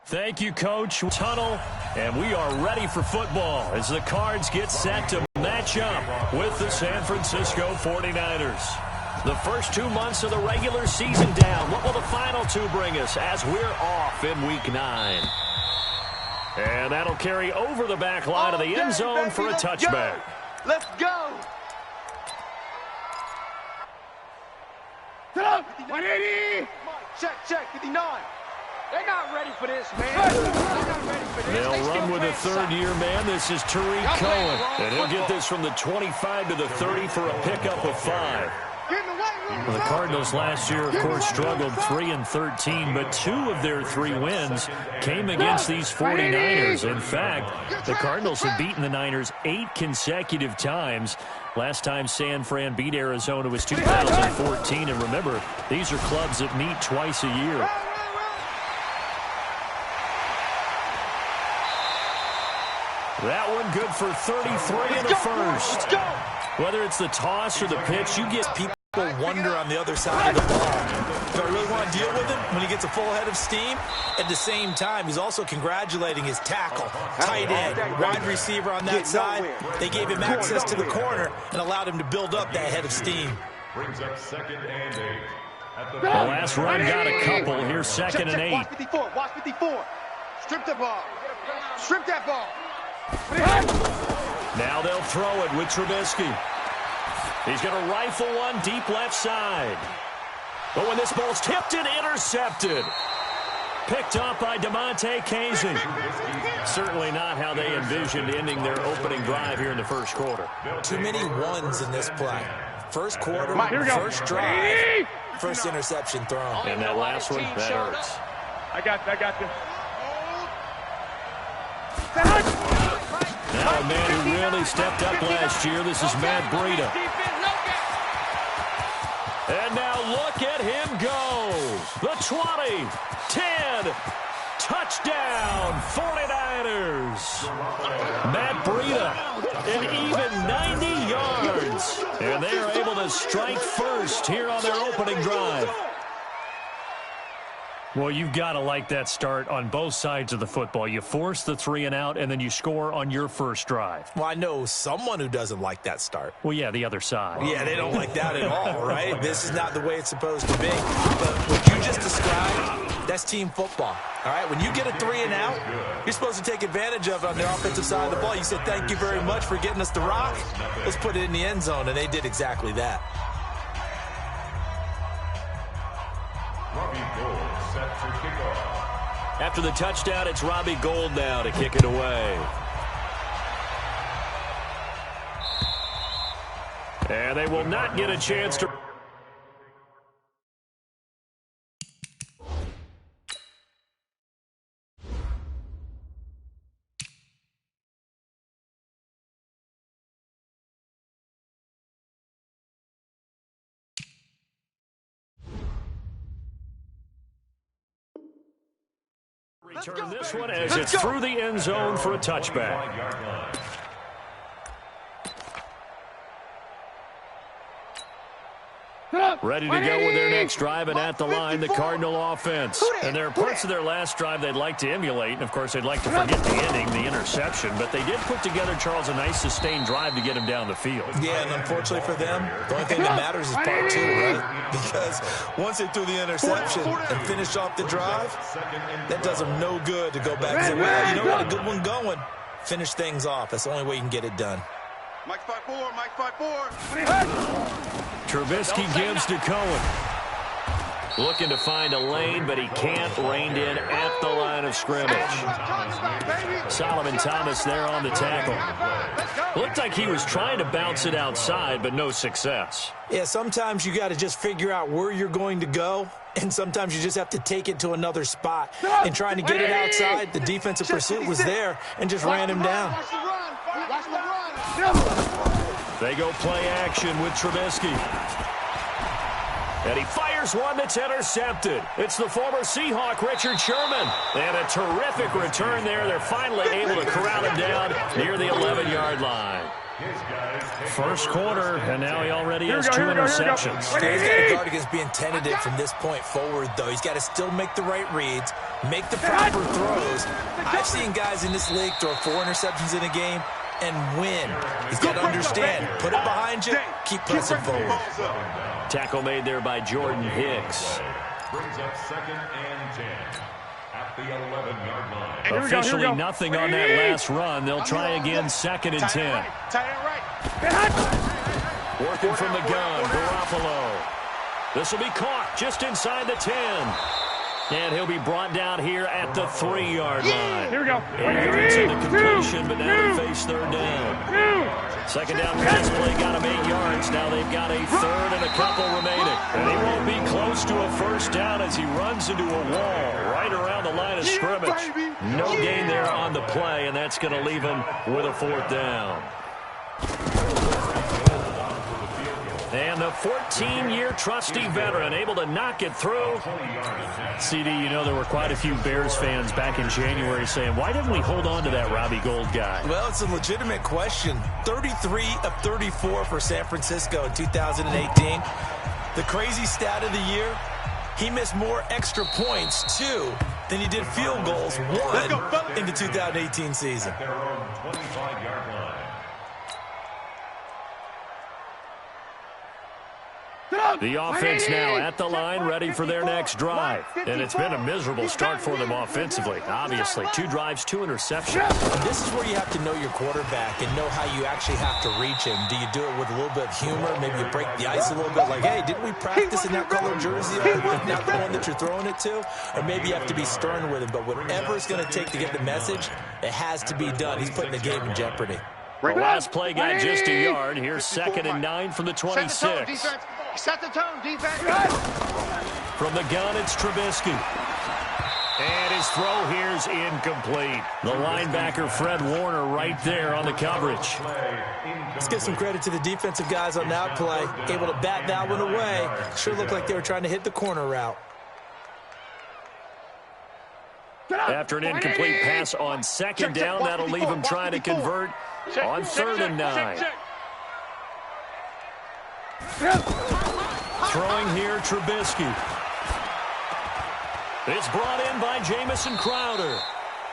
Thank you, Coach. Tunnel, and we are ready for football as the Cards get set to match up with the San Francisco 49ers. The first 2 months of the regular season down. What will the final 2 bring us as we're off in Week 9? And that'll carry over the back line of the end zone for a touchback. Let's go! 180! Check, 59. They're not ready for this, man. They're not ready for this. They'll run with a third-year man. This is Tariq Cohen. And he'll get this from the 25 to the 30 for a pickup of 5. Well, the Cardinals last year, of course, struggled 3-13, but 2 of their 3 wins came against these 49ers. In fact, the Cardinals have beaten the Niners 8 consecutive times. Last time San Fran beat Arizona was 2014. And remember, these are clubs that meet twice a year. That one good for 33 in the first. Whether it's the toss or the pitch, you get people wonder on the other side of the ball. Do I really want to deal with him when he gets a full head of steam? At the same time, he's also congratulating his tackle, tight end, wide receiver on that side. They gave him access to the corner and allowed him to build up that head of steam. Brings up 2nd and 8. The last run got a couple. Here's 2nd and 8. Watch 54. Watch 54. Strip the ball. Strip that ball. Now they'll throw it with Trubisky. He's going to rifle one deep left side. But when this ball's tipped and intercepted. Picked up by DeMonte Casey. Certainly not how they envisioned ending their opening drive here in the first quarter. Too many ones in this play. First quarter, first drive, first interception thrown. And that last one, that hurts. I got this. Now a man who really stepped up last year. This is Matt Breida. And now look at him go. The 20, 10, touchdown, 49ers. Matt Breida, an even 90 yards. And they are able to strike first here on their opening drive. Well, you've got to like that start on both sides of the football. You force the 3 and out, and then you score on your first drive. Well, I know someone who doesn't like that start. Well, yeah, the other side. Yeah, they don't like that at all, right? This is not the way it's supposed to be. But what you just described, that's team football, all right? When you get a 3 and out, you're supposed to take advantage of it on the offensive side of the ball. You said, thank you very much for getting us the rock. Let's put it in the end zone, and they did exactly that. After the touchdown, it's Robbie Gould now to kick it away. And they will not get a chance to... return this one as it's through the end zone for a touchback. Ready to go with their next drive, and at the line, the Cardinal offense. And there are parts of their last drive they'd like to emulate, and of course they'd like to forget the ending, the interception, but they did put together, Charles, a nice sustained drive to get him down the field. Yeah, and unfortunately for them, the only thing that matters is part 2, right? Because once they threw the interception and finished off the drive, that does them no good to go back and say, well, you know what, a good one going. Finish things off. That's the only way you can get it done. Mike 5-4, Mike 5-4. Trubisky gives to Cohen. Looking to find a lane, but he can't. Reined in at the line of scrimmage. Solomon Thomas there on the tackle. Looked like he was trying to bounce it outside, but no success. Yeah, sometimes you got to just figure out where you're going to go, and sometimes you just have to take it to another spot. And trying to get it outside, the defensive pursuit was there and just ran him down. They go play action with Trubisky. And he fires one that's intercepted. It's the former Seahawk, Richard Sherman. And a terrific return there. They're finally able to corral him down near the 11-yard line. First quarter, and now he already has 2 interceptions. He's got to guard against being tentative from this point forward, though. He's got to still make the right reads, make the proper throws. I've seen guys in this league throw 4 interceptions in a game and win. He's got to understand, put it behind you, keep pressing forward. Tackle made there by Jordan Hicks. Brings up 2nd and 10 at the 11-yard line. Officially nothing on that last run. They'll try again 2nd and 10. Working from the gun, Garoppolo. This will be caught just inside the 10. And he'll be brought down here at the 3-yard line. Here we go. And to the completion, but now they face 3rd down. Second down pass play got him 8 yards. Now they've got a 3rd and a couple remaining. And he won't be close to a first down as he runs into a wall right around the line of scrimmage. No gain there on the play, and that's going to leave him with a 4th down. And the 14-year trusty veteran able to knock it through. CD, you know there were quite a few Bears fans back in January saying, why didn't we hold on to that Robbie Gould guy? Well, it's a legitimate question. 33 of 34 for San Francisco in 2018. The crazy stat of the year, he missed more extra points, 2, than he did field goals, 1, in the 2018 season. Their own 25-yard line. The offense now at the line, ready for their next drive. And it's been a miserable start for them offensively. Obviously, 2 drives, 2 interceptions. And this is where you have to know your quarterback and know how you actually have to reach him. Do you do it with a little bit of humor? Maybe you break the ice a little bit like, hey, didn't we practice in that color jersey? Not the one that you're throwing it to? Or maybe you have to be stern with him. But whatever it's going to take to get the message, it has to be done. He's putting the game in jeopardy. The last play got just a yard. Here's 2nd and 9 from the 26. Set the tone, defense. From the gun, it's Trubisky. And his throw here's incomplete. The linebacker, Fred Warner, right there on the coverage. Let's give some credit to the defensive guys on that play. Able to bat that one away. Sure looked like they were trying to hit the corner route. After an incomplete pass on 2nd down, that'll leave him trying to convert on 3rd and 9. Throwing here, Trubisky. It's brought in by Jamison Crowder.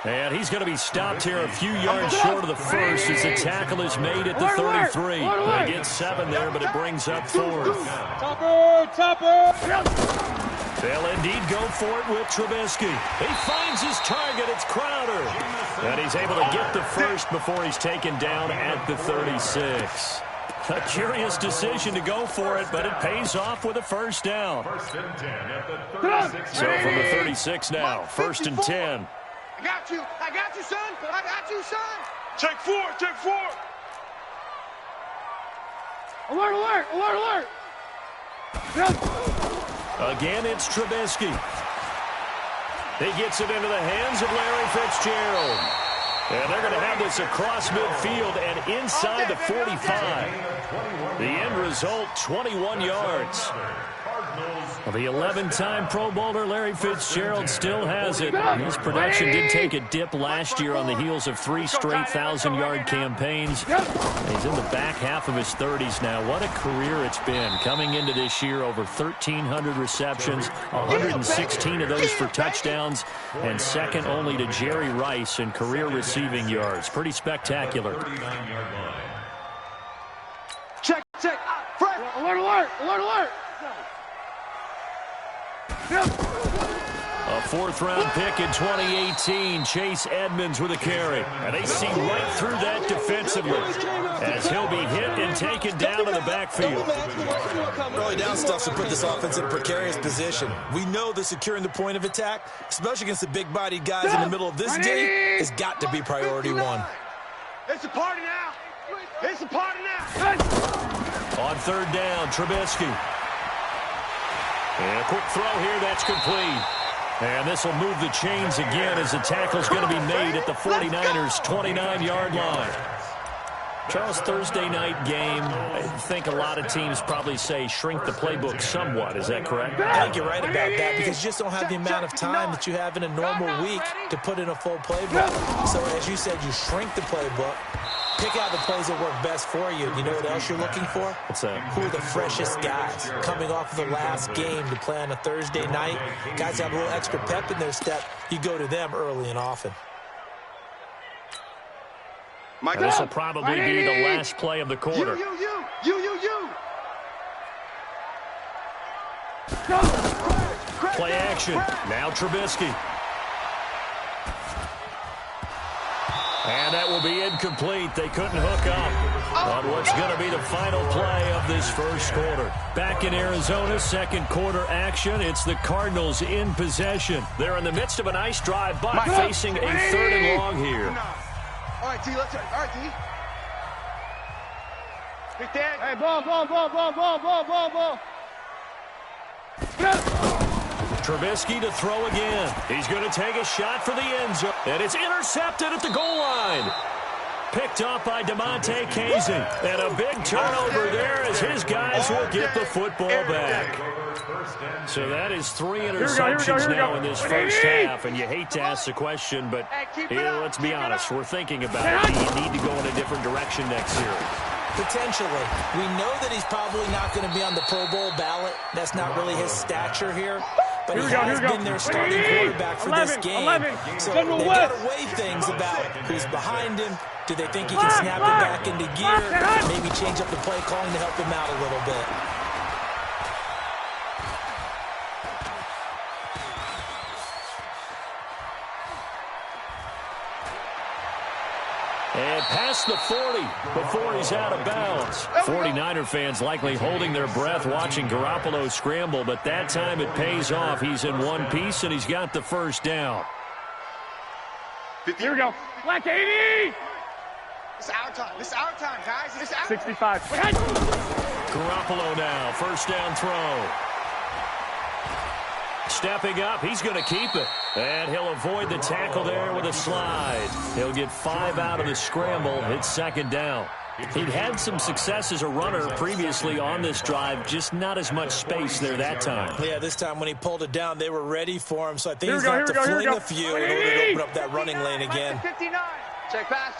And he's going to be stopped here a few yards short of the first as the tackle is made at the 33. They get 7 there, but it brings up 4th. They'll indeed go for it with Trubisky. He finds his target. It's Crowder. And he's able to get the first before he's taken down at the 36. A curious decision to go for it, but it pays off with a first down. 1st and 10 at the 36. So from the 36 now, 1st and 10. I got you, son. I got you, son. Check 4, check 4. Alert, alert, alert, alert. Again, it's Trubisky. He gets it into the hands of Larry Fitzgerald. And they're going to have this across midfield and inside the 45. The end result, 21 yards. The 11-time Pro Bowler Larry Fitzgerald still has it. His production did take a dip last year on the heels of 3 straight 1,000-yard campaigns. He's in the back half of his 30s now. What a career it's been. Coming into this year, over 1,300 receptions, 116 of those for touchdowns, and second only to Jerry Rice in career receiving yards. Pretty spectacular. Check, check. Fred. Alert, alert, alert, alert. A 4th-round pick in 2018, Chase Edmonds with a carry. And they see right through that defensively as he'll be hit and taken down to the backfield. Early down stuff to put this offense in a precarious position. We know that securing the point of attack, especially against the big-bodied guys in the middle of this D, has got to be priority 1. It's a party now. It's a party now. On 3rd down, Trubisky. And a quick throw here, that's complete. And this will move the chains again as the tackle's going to be made at the 49ers' 29-yard line. Charles, Thursday night game, I think a lot of teams probably say shrink the playbook somewhat. Is that correct? I think you're right about that because you just don't have the amount of time that you have in a normal week to put in a full playbook. So as you said, you shrink the playbook. Pick out the plays that work best for you. You know what else you're looking for? What's that? Who are the freshest guys coming off of the last game to play on a Thursday night? Guys have a little extra pep in their step. You go to them early and often. This will probably be the last play of the quarter. Play action. Now Trubisky. And that will be incomplete. They couldn't hook up on what's going to be the final play of this first quarter. Back in Arizona, second quarter action. It's the Cardinals in possession. They're in the midst of a nice drive, but facing a 3rd and long here. All right, T, let's go. All right, T. Big Dan. Hey, ball. Trubisky to throw again. He's going to take a shot for the end zone. And it's intercepted at the goal line. Picked off by DeMonte Casey. And a big turnover there as his guys will get the football back. So that is 3 interceptions now in this first half. And you hate to ask the question, but let's be honest. We're thinking about it. Do you need to go in a different direction next year? Potentially. We know that he's probably not going to be on the Pro Bowl ballot. That's not really his stature here. But he has been their starting quarterback for this game. So they've got to weigh things about who's behind him. Do they think he can snap it back into gear? Maybe change up the play calling to help him out a little bit. And past the 40 before he's out of bounds. 49er fans likely holding their breath watching Garoppolo scramble, but that time it pays off. He's in one piece, and he's got the first down. Here we go. Black 80! It's our time. This is our time, guys. It's our 65. Garoppolo now, first down throw. Stepping up, he's going to keep it. And he'll avoid the tackle there with a slide. He'll get 5 out of the scramble. It's second down. He'd had some success as a runner previously on this drive, just not as much space there that time. Yeah, this time when he pulled it down, they were ready for him. So I think he's going to have to fling a few in order to open up that running lane again. 59. Check pass.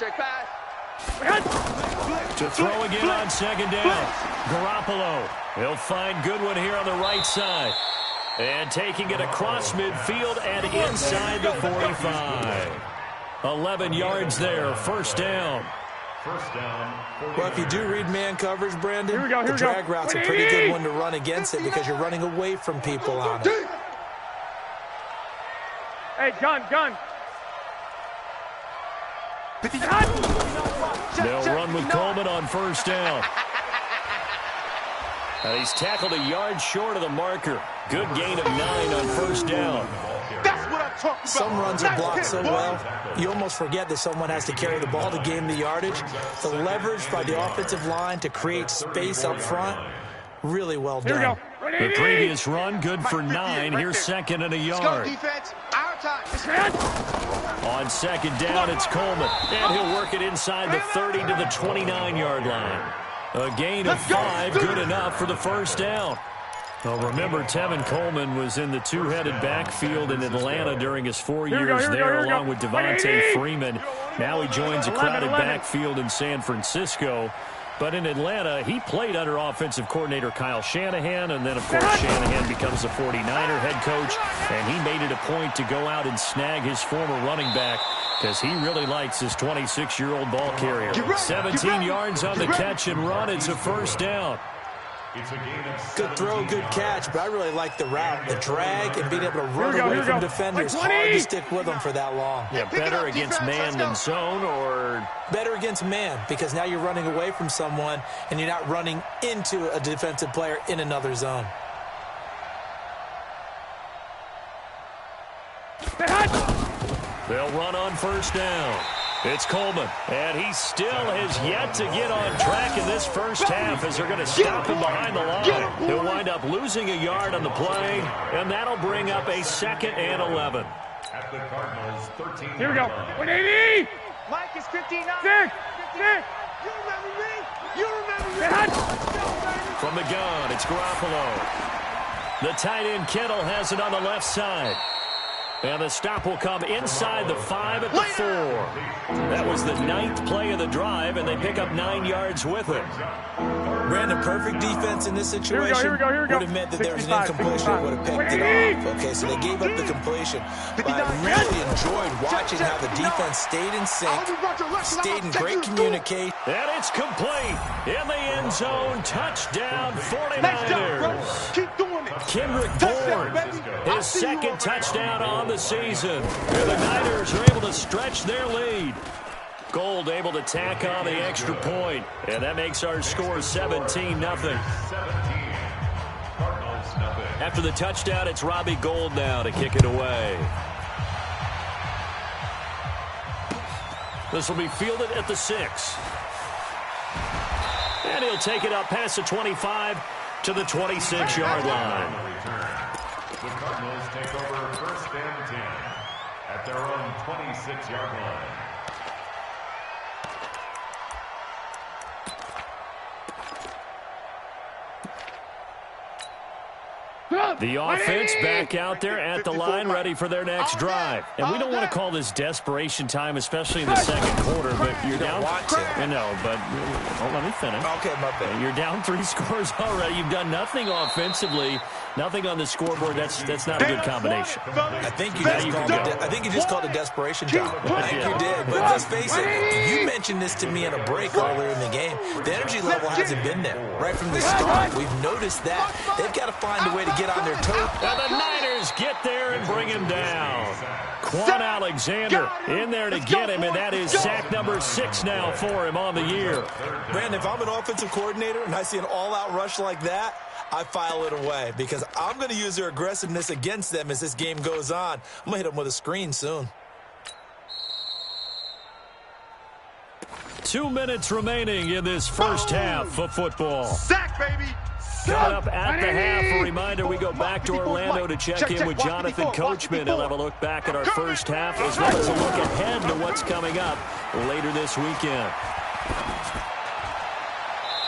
To throw again on second down. Garoppolo. He'll find Goodwin here on the right side. And taking it across midfield and inside the 45. 11 yards there, first down. Well, if you do read man coverage, Brandon, the drag route's a pretty good one to run against it because you're running away from people on it. Hey, gun. They'll run with Coleman on first down. He's tackled a yard short of the marker. Good gain of 9 on first down. That's what I'm talking about. Some runs are blocked so well, you almost forget that someone has to carry the ball to gain the yardage. The leverage by the offensive line to create space up front, really well done. Here we go. The previous run, good for 9. Here's second and a yard. Let's go, defense. Our time. On second down, it's Coleman. And he'll work it inside the 30 to the 29-yard line. A gain of 5, good enough for the first down. Well, remember, Tevin Coleman was in the two-headed backfield in Atlanta during his 4 years there, along with Devontae Freeman. Now he joins a crowded backfield in San Francisco. But in Atlanta, he played under offensive coordinator Kyle Shanahan, and then, of course, Shanahan becomes the 49er head coach, and he made it a point to go out and snag his former running back because he really likes his 26-year-old ball carrier. 17 yards on the catch and run. It's a first down. Good throw, good catch, but I really like the route, the drag, and being able to run away from defenders. Hard to stick with them for that long. Yeah, better against man than zone, or? Better against man, because now you're running away from someone, and you're not running into a defensive player in another zone. They'll run on first down. It's Coleman, and he still has yet to get on track in this first half as they're going to stop him behind the line. He'll wind up losing a yard on the play, and that'll bring up a second and 11. At the Cardinals, 13. Here we go. 180. Mike is 59. Six. You remember me? You remember me? From the gun, it's Garoppolo. The tight end Kittle has it on the left side. And the stop will come inside the 5 at the 4. That was the 9th play of the drive, and they pick up 9 yards with it. Brandon, perfect defense in this situation Here we go. would have meant that there was an incompletion and would have picked it off. Okay, so they gave up the completion. But I really enjoyed watching how the defense stayed in sync, stayed in great communication. And it's complete. In the end zone, touchdown 49ers. Keep doing it. Kendrick Bourne, his second touchdown on the season. And the Niners are able to stretch their lead. Gold able to tack on the extra point, and that makes our score 17-0. After the touchdown, it's Robbie Gould now to kick it away. This will be fielded at the 6. And he'll take it up past the 25 to the 26-yard line. The Cardinals take over 1st and 10 at their own 26-yard line. The offense back out there at the line, ready for their next drive. And we don't want to call this desperation time, especially in the second quarter, but you're down. I know, but let me finish. Okay, my bad. You're down 3 scores already. You've done nothing offensively, nothing on the scoreboard. That's not a good combination. I think you just called it desperation time. I think you did. But let's face it, you mentioned this to me in a break earlier in the game. The energy level hasn't been there right from the start. We've noticed that. They've got to find a way to get on their toes. And the Niners get there and bring him down. Quan Alexander in there to get him, and that is sack number 6 now for him on the year. Brandon, if I'm an offensive coordinator and I see an all-out rush like that, I file it away because I'm going to use their aggressiveness against them as this game goes on. I'm going to hit them with a screen soon. 2 minutes remaining in this first half of football. Sack, baby. Coming up at the half, a reminder, we go back to Orlando to check in with Jonathan Coachman. He'll have a look back at our first half as well as a look ahead to what's coming up later this weekend.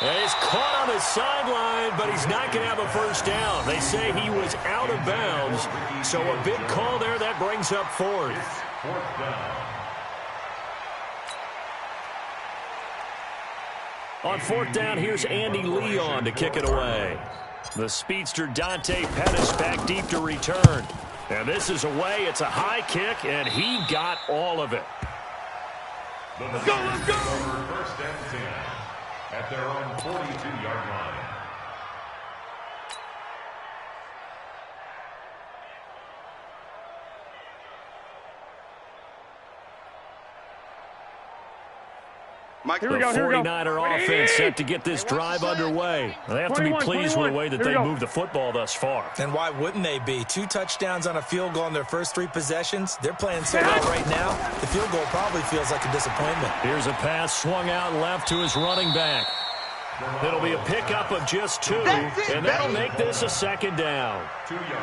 And he's caught on the sideline, but he's not going to have a first down. They say he was out of bounds, so a big call there that brings up 4th. 4th down. On 4th down, here's Andy Leon to kick it away. The speedster Dante Pettis back deep to return. And this is away. It's a high kick, and he got all of it. Let's go! Over 1st and 10 at their own 42-yard line. The 49er offense set to get this drive underway. They have to be pleased with the way that they moved the football thus far. And why wouldn't they be? 2 touchdowns on a field goal in their first 3 possessions. They're playing so well right now, the field goal probably feels like a disappointment. Here's a pass swung out left to his running back. It'll be a pickup of just 2, and that'll make this a 2nd down.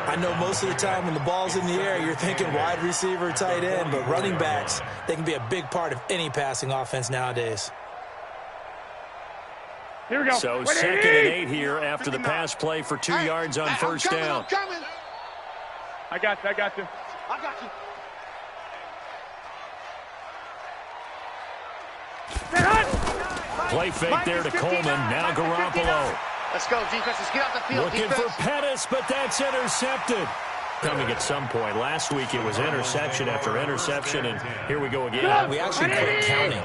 I know most of the time when the ball's in the air, you're thinking wide receiver, tight end, but running backs, they can be a big part of any passing offense nowadays. Here we go. So 2nd and 8 here after the pass play for 2 yards on first down. I got you. I got you. Play fake there to Coleman. Now Garoppolo. Let's go, defense. Let's get out the field. Looking for Pettis, but that's intercepted. Coming at some point. Last week it was interception after interception, and here we go again. We actually quit counting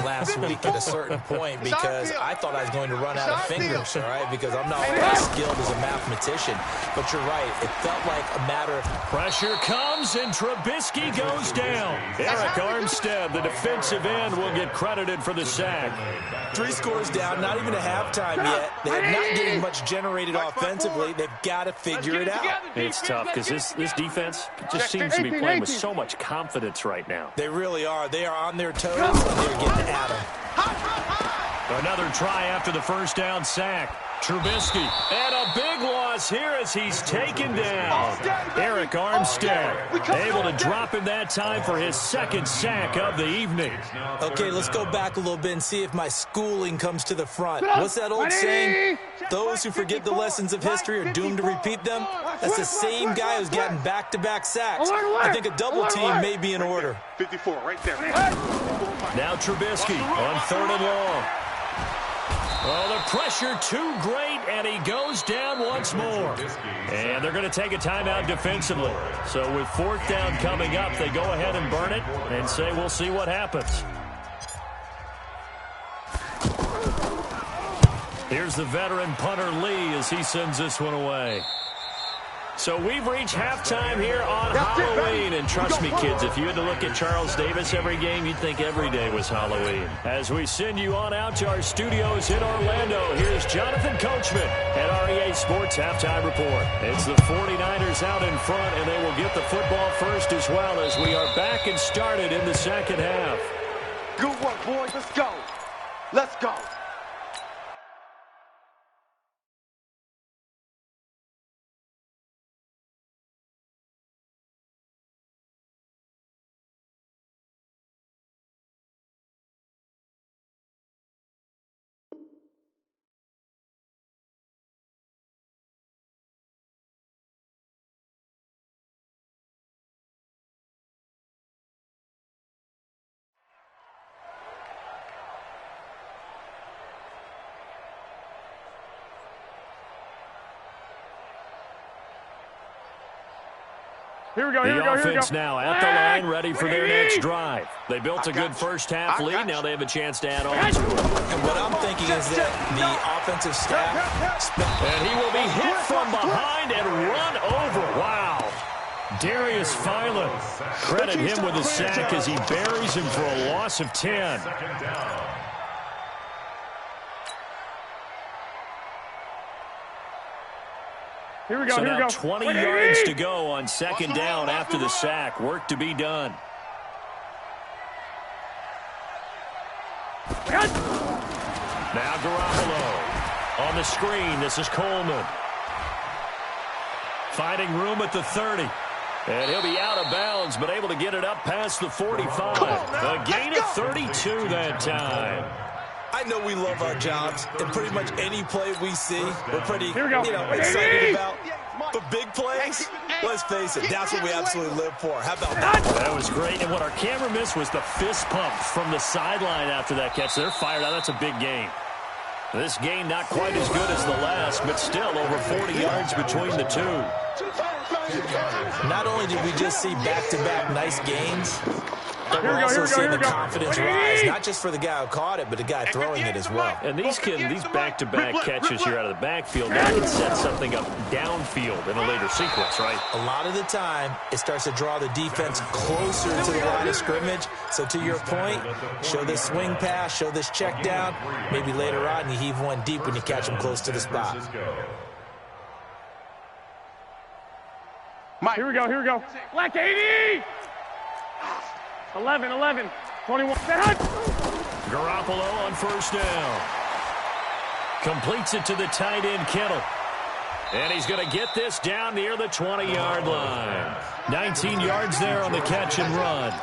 last week at a certain point because I thought I was going to run out of fingers, all right, because I'm not as skilled as a mathematician. But you're right. It felt like a matter of... Pressure comes, and Trubisky goes down. Eric Armstead, the defensive end, will get credited for the sack. 3 scores down, not even a halftime yet. They're not getting much generated offensively. They've got to figure it out. It's tough because this defense just seems to be playing with so much confidence right now. They really are. They are on their toes, and they're getting at them. Another try after the first down sack. Trubisky, and a big loss here as he's taken down. Eric Armstead able to drop him that time for his second sack of the evening. Okay, let's go back a little bit and see if my schooling comes to the front. What's that old saying? Those who forget the lessons of history are doomed to repeat them. That's the same guy who's getting back-to-back sacks. I think a double team may be in order. 54 right there. Now Trubisky on 3rd and long. Oh, the pressure too great, and he goes down once more. And they're going to take a timeout defensively. So with 4th down coming up, they go ahead and burn it and say we'll see what happens. Here's the veteran punter Lee as he sends this one away. So we've reached halftime here on Halloween. And trust me, kids, if you had to look at Charles Davis every game, you'd think every day was Halloween. As we send you on out to our studios in Orlando, here's Jonathan Coachman at REA Sports Halftime Report. It's the 49ers out in front, and they will get the football first as well as we are back and started in the second half. Good work, boys. Let's go. Let's go. Here we go, the offense now at the line, ready for their next drive. They built a good first half lead. Now they have a chance to add on to it. And what I'm thinking is that the offensive staff... And he will be hit from behind and run over. Wow. Darius Philon, credit him with a sack as he buries him for a loss of 10. Here we go, so here we now go. 20 yards to go on 2nd down after the sack. Work to be done. Now Garoppolo on the screen. This is Coleman. Finding room at the 30. And he'll be out of bounds, but able to get it up past the 45. A gain of 32 that time. I know we love our jobs, and pretty much any play we see, we're pretty, excited about. But big plays, let's face it, that's what we absolutely live for. How about that? That was great, and what our camera missed was the fist pump from the sideline after that catch. They're fired out. That's a big gain. This gain not quite as good as the last, but still over 40 yards between the two. Not only did we just see back-to-back nice gains, but we're also seeing the confidence rise, not just for the guy who caught it, but the guy throwing it as well. And these back-to-back catches here out of the backfield, that can set something up downfield in a later sequence, right? A lot of the time, it starts to draw the defense closer to the line of scrimmage. So to your point, show this swing pass, show this check down. Maybe later on, you heave one deep when you catch them close to the spot. Here we go, here we go. Black 80! 11, 21. Garoppolo on 1st down. Completes it to the tight end, Kittle. And he's going to get this down near the 20-yard line. 19 yards there on the catch and run.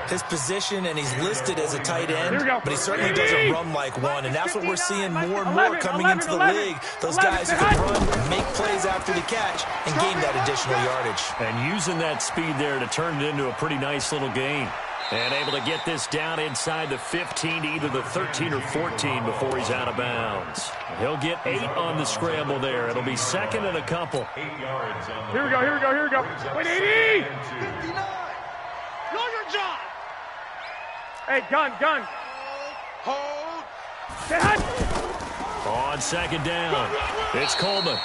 His position, and he's listed as a tight end, but he certainly doesn't run like one, and that's what we're seeing more and more coming into the league. Those guys who can run, make plays after the catch, and gain that additional yardage. And using that speed there to turn it into a pretty nice little gain. And able to get this down inside the 15 to either the 13 or 14 before he's out of bounds. He'll get 8 on the scramble there. It'll be 2nd and a couple. 8 yards on the here we go, here we go, here we go. Wait, 80! 59! Know your job! Hey, gun. Hold. On 2nd down, it's Coleman.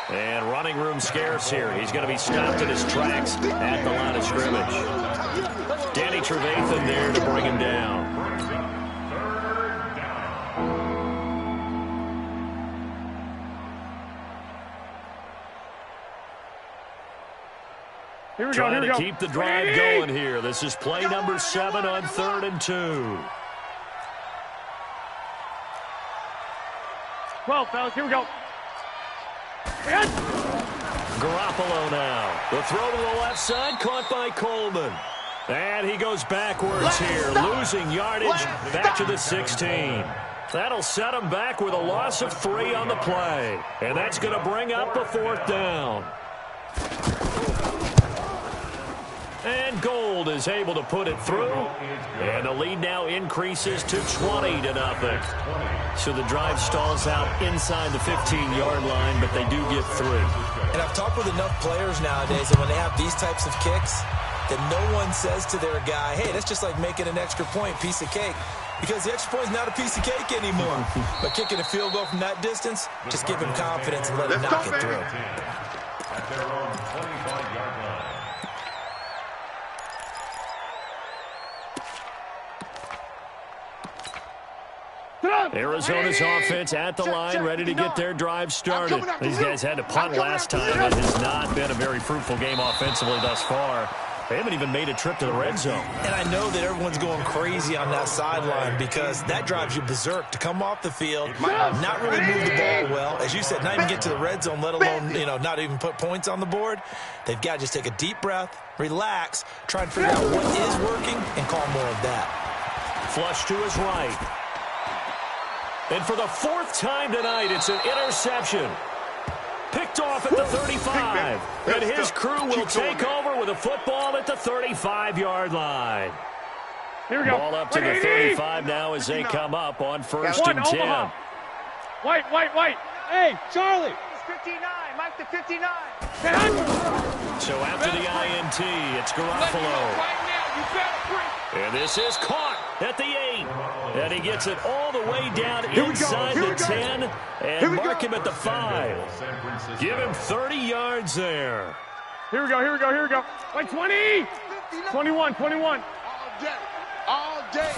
And running room scarce here. He's going to be stopped in his tracks at the line of scrimmage. Danny Trevathan there to bring him down. Here we go, Trying to keep the drive going here. This is play number 7 on 3rd and 2. 12, fellas. Here we go. Garoppolo now. The throw to the left side, caught by Coleman. And he goes backwards here, losing yardage back to the 16. That'll set him back with a loss of 3 on the play. And that's going to bring up a 4th down. And Gold is able to put it through. And the lead now increases to 20-0. So the drive stalls out inside the 15-yard line, but they do get 3. And I've talked with enough players nowadays that when they have these types of kicks, that no one says to their guy, hey, that's just like making an extra point, piece of cake. Because the extra point is not a piece of cake anymore. But kicking a field goal from that distance, just give him confidence and let him knock it through. At their own 25-yard line. Arizona's offense at the line, ready to get their drive started. These guys had to punt last time. It has not been a very fruitful game offensively thus far. They haven't even made a trip to the red zone. And I know that everyone's going crazy on that sideline because that drives you berserk to come off the field, not really move the ball well. As you said, not even get to the red zone, let alone, not even put points on the board. They've got to just take a deep breath, relax, try and figure out what is working, and call more of that. Flush to his right. And for the 4th time tonight, it's an interception. Picked off at the 35. And his crew will take over with a football at the 35-yard line. Here we go. Ball up to the 35 now as they come up on 1st and 10. White. Hey, Charlie. 59. Mike the 59. So after the INT, it's Garoppolo. Right now, you better bring. And this is caught at the 8. And he gets it all the way down inside the 10. And mark him at the 5. Give him 30 yards there. Here we go. Like 20. 21. All day.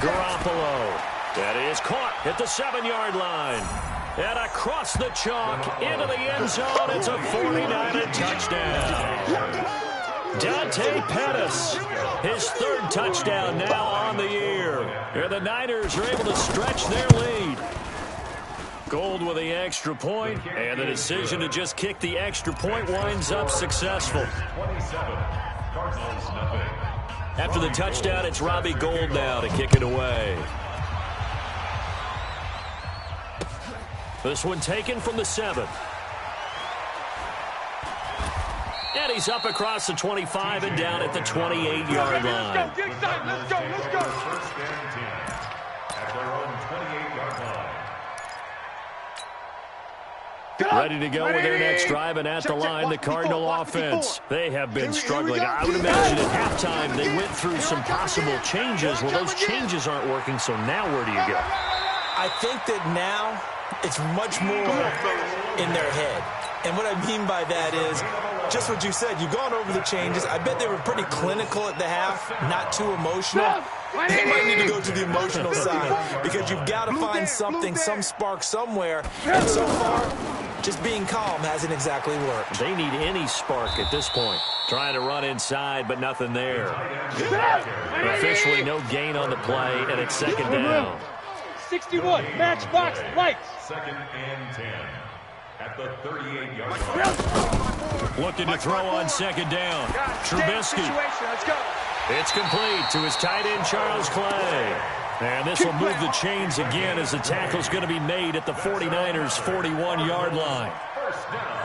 Garoppolo. That is caught at the 7-yard line. And across the chalk into the end zone. It's a 49er touchdown. Dante Pettis, his 3rd touchdown now on the year. And the Niners are able to stretch their lead. Gold with the extra point, and the decision to just kick the extra point winds up successful. 27. Cardinals nothing. After the touchdown, it's Robbie Gold now to kick it away. This one taken from the 7. And he's up across the 25 and down at the 28-yard line. Let's go. First and 10 at their own 28-yard line. Ready to go with their next drive, and at the line, the Cardinal offense. They have been struggling. I would imagine at halftime they went through some possible changes. Well, those changes aren't working, so now where do you go? I think that now it's much more in their head. And what I mean by that is just what you said. You've gone over the changes. I bet they were pretty clinical at the half, not too emotional. They might need to go to the emotional side because you've got to find something, some spark somewhere. And so far, just being calm hasn't exactly worked. They need any spark at this point. Trying to run inside, but nothing there. Officially no gain on the play, and it's 2nd down. 61, matchbox, lights. 2nd and 10 at the 38-yard line. Looking to throw on 2nd down. Trubisky. Let's go. It's complete to his tight end, Charles Clay. And this will move the chains again as the tackle's going to be made at the 49ers' 41-yard line. First down.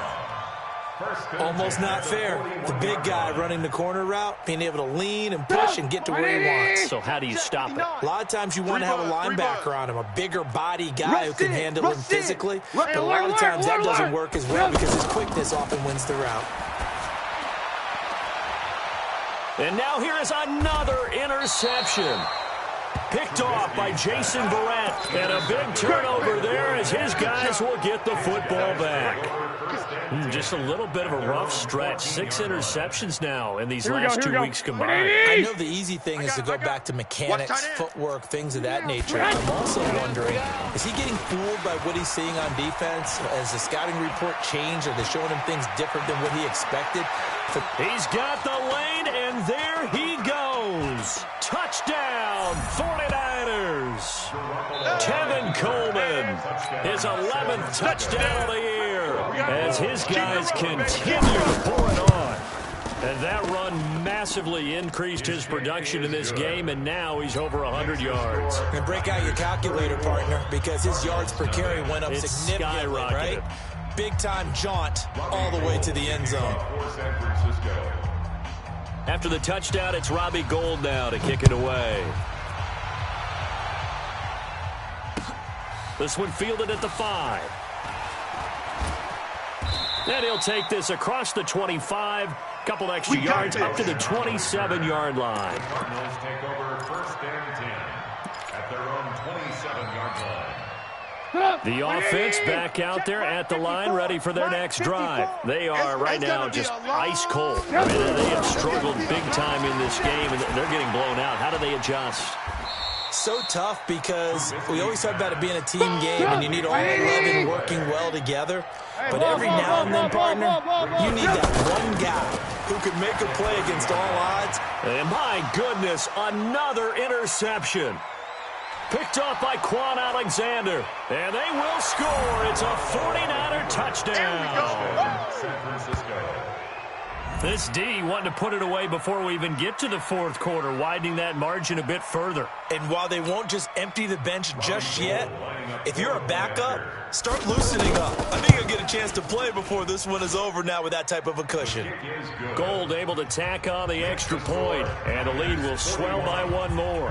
Almost not fair. The big guy running the corner route, being able to lean and push and get to where he wants. So how do you stop it? A lot of times you want to have a linebacker on him, a bigger body guy who can handle him physically. But a lot of times that doesn't work as well because his quickness often wins the route. And now here is another interception. Picked off by Jason Verrett. And a big turnover there as his guys will get the football back. Just a little bit of a rough stretch. 6 interceptions now in these last 2 weeks combined. I know the easy thing is to go back to mechanics, footwork, things of that nature. I'm also wondering, is he getting fooled by what he's seeing on defense? Has the scouting report changed? Are they showing him things different than what he expected? He's got the lane, and there he goes. Touchdown, 49ers. Tevin Coleman His 11th touchdown of the year as his guys continue to pour it on. And that run massively increased his production in this game, and now he's over 100 yards. And break out your calculator, partner, because his yards per carry went up significantly, right? Big-time jaunt all the way to the end zone. After the touchdown, it's Robbie Gould now to kick it away. This one fielded at the 5. And he'll take this across the 25. Couple extra yards up to the 27-yard line. The Cardinals take over 1st and 10 at their own 27-yard line. The offense back out there at the line, ready for their next drive. They are right now just ice cold. I mean, they have struggled big time in this game, and they're getting blown out. How do they adjust? So tough because we always talk about it being a team game, and you need all 11 working well together. But every now and then, partner, you need that one guy who can make a play against all odds. And my goodness, another interception. Picked off by Quan Alexander. And they will score. It's a 49er touchdown. San Francisco. This D wanting to put it away before we even get to the 4th quarter, widening that margin a bit further. And while they won't just empty the bench just yet, if you're a backup, start loosening up. I think you'll get a chance to play before this one is over now with that type of a cushion. Gould able to tack on the extra point, and the lead will swell by one more.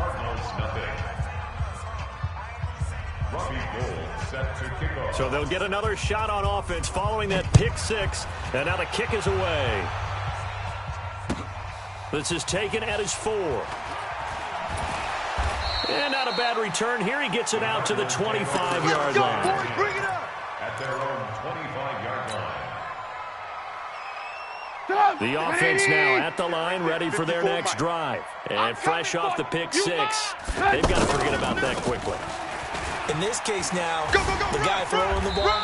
So they'll get another shot on offense following that pick 6, and now the kick is away. This is taken at his 4. And not a bad return. Here he gets it out to the 25-yard line. Bring it up. At their own 25-yard line. The offense now at the line, ready for their next drive. And fresh off the pick 6. They've got to forget about that quickly. In this case now, the guy throwing the ball,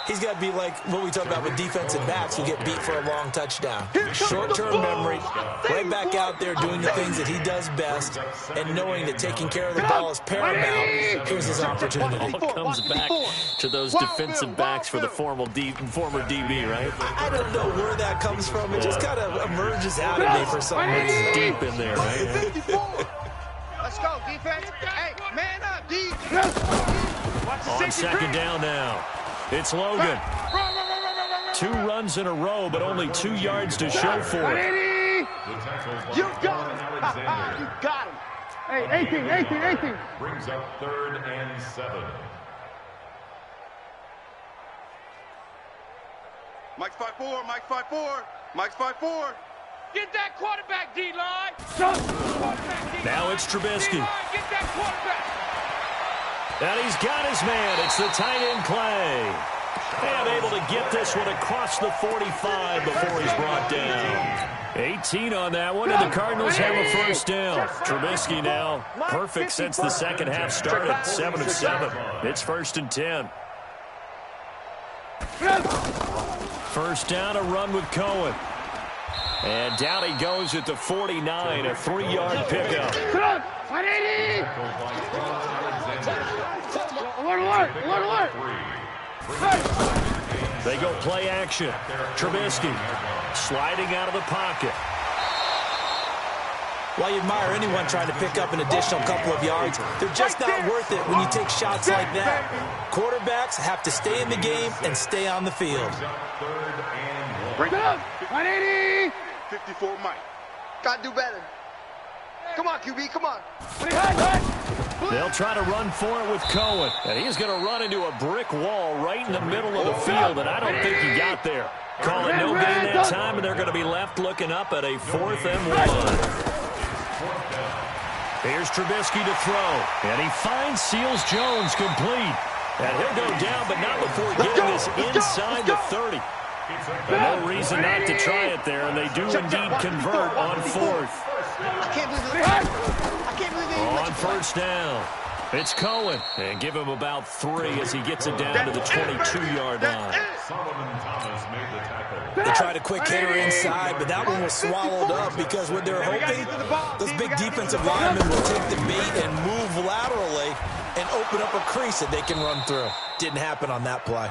he's got to be like what we talk about with defensive backs who get beat for a long touchdown. Short-term memory, right back out there doing the things that he does best, and knowing that taking care of the ball is paramount. Here's his opportunity. All comes back to those defensive backs for the former DB, right? I don't know where that comes from. It just kind of emerges out of me for some reason. Deep in there, right? Let's go, defense. Hey, man up, D. On second down now. It's Logan. 2 runs in a row, but only 2 yards to show for it. You got him. You got him. Hey, 18. Brings up 3rd and 7. Mike's 5-4. Mike's 5-4. Get that quarterback, D-line. Now it's Trubisky. Get that quarterback. And he's got his man. It's the tight end Clay. And able to get this one across the 45 before he's brought down. 18 on that one, and the Cardinals have a first down. Trubisky now perfect since the second half started. 7 of 7. It's 1st and 10. First down, a run with Cohen. And down he goes at the 49, a 3-yard pickup. They go play action. Trubisky sliding out of the pocket. While you admire anyone trying to pick up an additional couple of yards, they're just not worth it when you take shots like that. Quarterbacks have to stay in the game and stay on the field. Bring it up. 180. 54, Mike. Got to do better. Come on, QB, come on. They'll try to run for it with Cohen. And he's going to run into a brick wall right in the middle of the field, and I don't think he got there. Call it no gain that time, and they're going to be left looking up at a 4th and 1. Here's Trubisky to throw, and he finds Seals Jones complete. And he'll go down, but not before getting this inside the 30. But no reason not to try it there, and they do indeed convert on 4th. I can't believe it. On first down, it's Cohen, and give him about 3 as he gets it down to the 22-yard line. They tried a quick hitter inside, but that one was swallowed up because what they're hoping, those big defensive linemen will take the bait and move laterally and open up a crease that they can run through. Didn't happen on that play.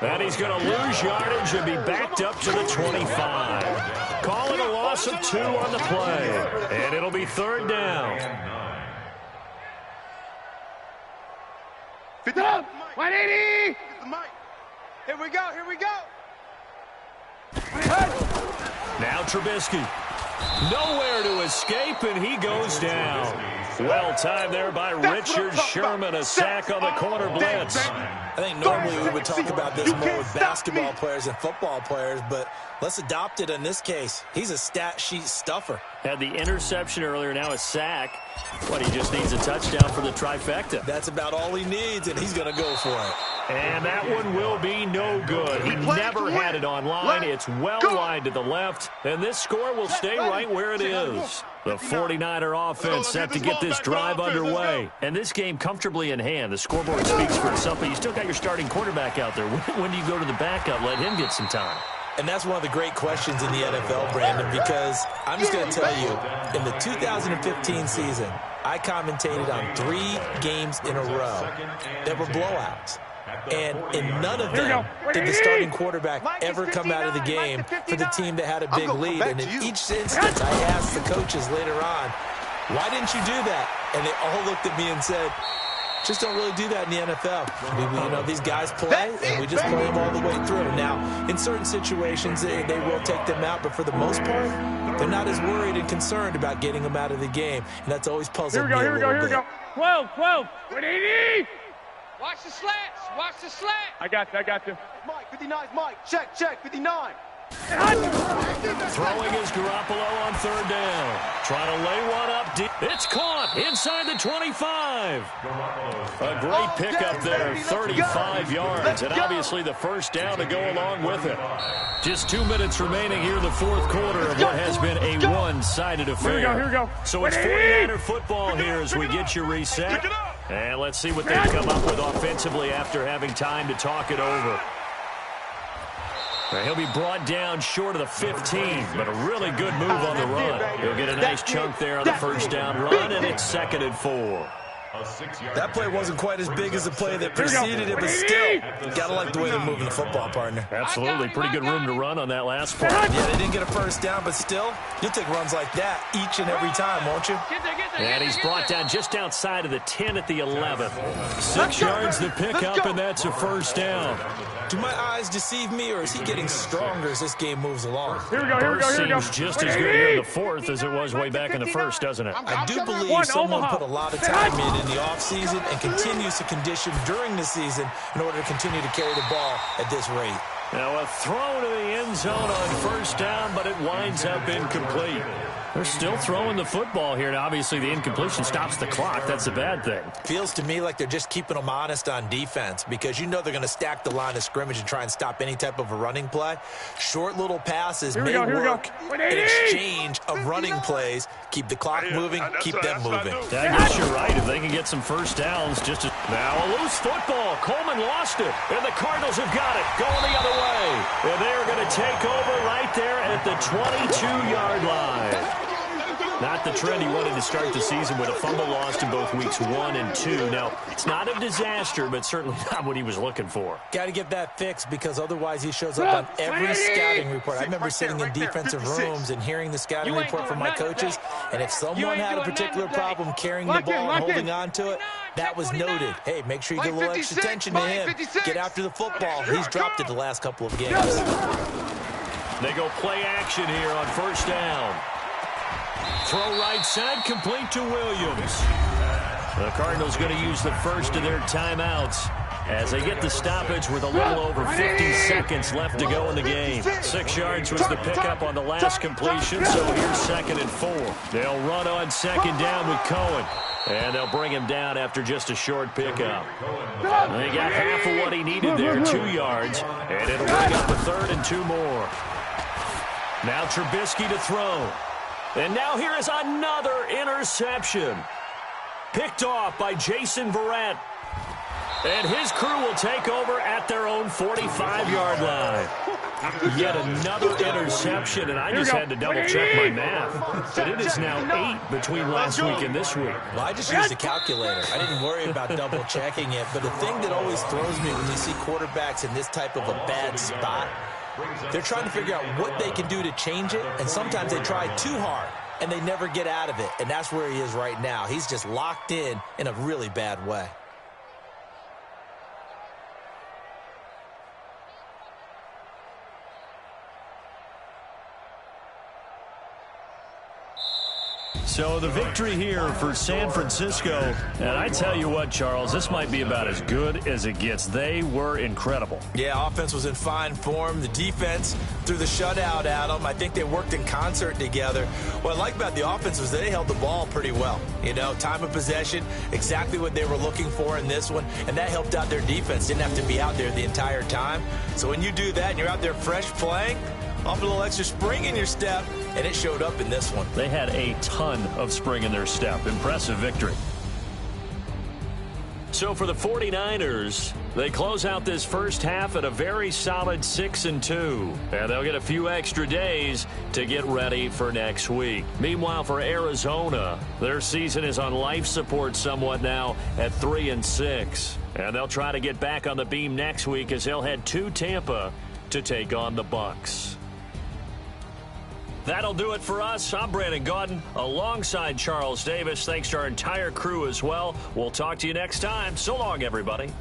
And he's going to lose yardage and be backed up to the 25. Calling a loss of 2 on the play. And it'll be 3rd down. 180! Here we go, here we go. Now Trubisky. Nowhere to escape, and he goes down. Well timed there by Richard Sherman. A sack on the corner blitz. I think normally we would talk about this more with basketball players and football players, but let's adopt it in this case. He's a stat sheet stuffer. Had the interception earlier, now a sack. But he just needs a touchdown for the trifecta. That's about all he needs, and he's going to go for it. And that one will be no good. He never had it on line. It's well wide to the left, and this score will stay right where it is. The 49er offense set to get this drive underway. And this game comfortably in hand. The scoreboard speaks for itself, but you still got your starting quarterback out there. When do you go to the backup? Let him get some time. And that's one of the great questions in the NFL, Brandon, because I'm just going to tell you, in the 2015 season, I commentated on 3 games in a row that were blowouts. And in none of them did the starting quarterback ever come out of the game for the team that had a big lead. And in each instance, I asked the coaches later on, why didn't you do that? And they all looked at me and said, just don't really do that in the NFL. These guys play, and we just play them all the way through. Now, in certain situations, they will take them out, but for the most part, they're not as worried and concerned about getting them out of the game, and that's always puzzled me a little bit. 12, 180! Watch the slats, watch the slat. I got you. Mike, 59, Mike, check, 59. Throwing is Garoppolo on 3rd down. Trying to lay one up deep. It's caught inside the 25. A great pickup there, 35 yards, and obviously the first down to go along with it. Just 2 minutes remaining here in the 4th quarter of what has been a one-sided affair. Here we go. So it's 49er football here as we get you reset. And let's see what they come up with offensively after having time to talk it over. He'll be brought down short of the 15, but a really good move on the run. He'll get a nice chunk there on the first down run, and it's 2nd and 4. That play wasn't quite as big as the play that preceded it, but still, gotta like the way they're moving the football, partner. Absolutely. Pretty good room to run on that last play. Yeah, they didn't get a first down, but still, you'll take runs like that each and every time, won't you? And he's brought down just outside of the 10 at the 11. 6 yards to pick up, and that's a first down. Do my eyes deceive me, or is he getting stronger as this game moves along? Here we go. Seems just as good here in the 4th as it was way back in the 1st, doesn't it? I do believe someone put a lot of time in the offseason and continues to condition during the season in order to continue to carry the ball at this rate. Now a throw to the end zone on first down, but it winds up incomplete. They're still throwing the football here. Now, obviously, the incompletion stops the clock. That's a bad thing. Feels to me like they're just keeping them honest on defense because you know they're going to stack the line of scrimmage and try and stop any type of a running play. Short little passes may work in exchange of running plays. Keep the clock moving, keep them moving. I guess you're right. If they can get some first downs, now a loose football. Coleman lost it, and the Cardinals have got it. Going the other way. And they're going to take over right there at the 22-yard line. Not the trend he wanted to start the season with a fumble lost in both weeks 1 and 2. Now, it's not a disaster, but certainly not what he was looking for. Got to get that fixed because otherwise he shows up on every scouting report. I remember sitting in defensive rooms and hearing the scouting report from my coaches, and if someone had a particular problem carrying the ball and holding on to it, that was noted. Hey, make sure you get a little extra attention to him. Get after the football. He's dropped it the last couple of games. They go play action here on first down. Throw right side, complete to Williams. The Cardinals going to use the first of their timeouts as they get the stoppage with a little over 50 seconds left to go in the game. 6 yards was the pickup on the last completion, so here's 2nd and 4. They'll run on 2nd down with Cohen, and they'll bring him down after just a short pickup. They got half of what he needed there, 2 yards, and it'll bring up a 3rd and 2 more. Now Trubisky to throw. And now here is another interception. Picked off by Jason Verrett. And his crew will take over at their own 45-yard line. Yet another interception, and I just had to double-check my math. But it is now 8 between last week and this week. Well, I just used a calculator. I didn't worry about double-checking it. But the thing that always throws me when you see quarterbacks in this type of a bad spot, they're trying to figure out what they can do to change it, and sometimes they try too hard, and they never get out of it. And that's where he is right now. He's just locked in a really bad way. So the victory here for San Francisco. And I tell you what, Charles, this might be about as good as it gets. They were incredible. Yeah, offense was in fine form. The defense threw the shutout at them. I think they worked in concert together. What I like about the offense was they held the ball pretty well. You know, time of possession, exactly what they were looking for in this one. And that helped out their defense. Didn't have to be out there the entire time. So when you do that and you're out there fresh playing, off a little extra spring in your step, and it showed up in this one. They had a ton of spring in their step. Impressive victory. So for the 49ers, they close out this first half at a very solid 6-2. And they'll get a few extra days to get ready for next week. Meanwhile, for Arizona, their season is on life support somewhat now at 3-6. And they'll try to get back on the beam next week as they'll head to Tampa to take on the Bucs. That'll do it for us. I'm Brandon Gaudin alongside Charles Davis. Thanks to our entire crew as well. We'll talk to you next time. So long, everybody.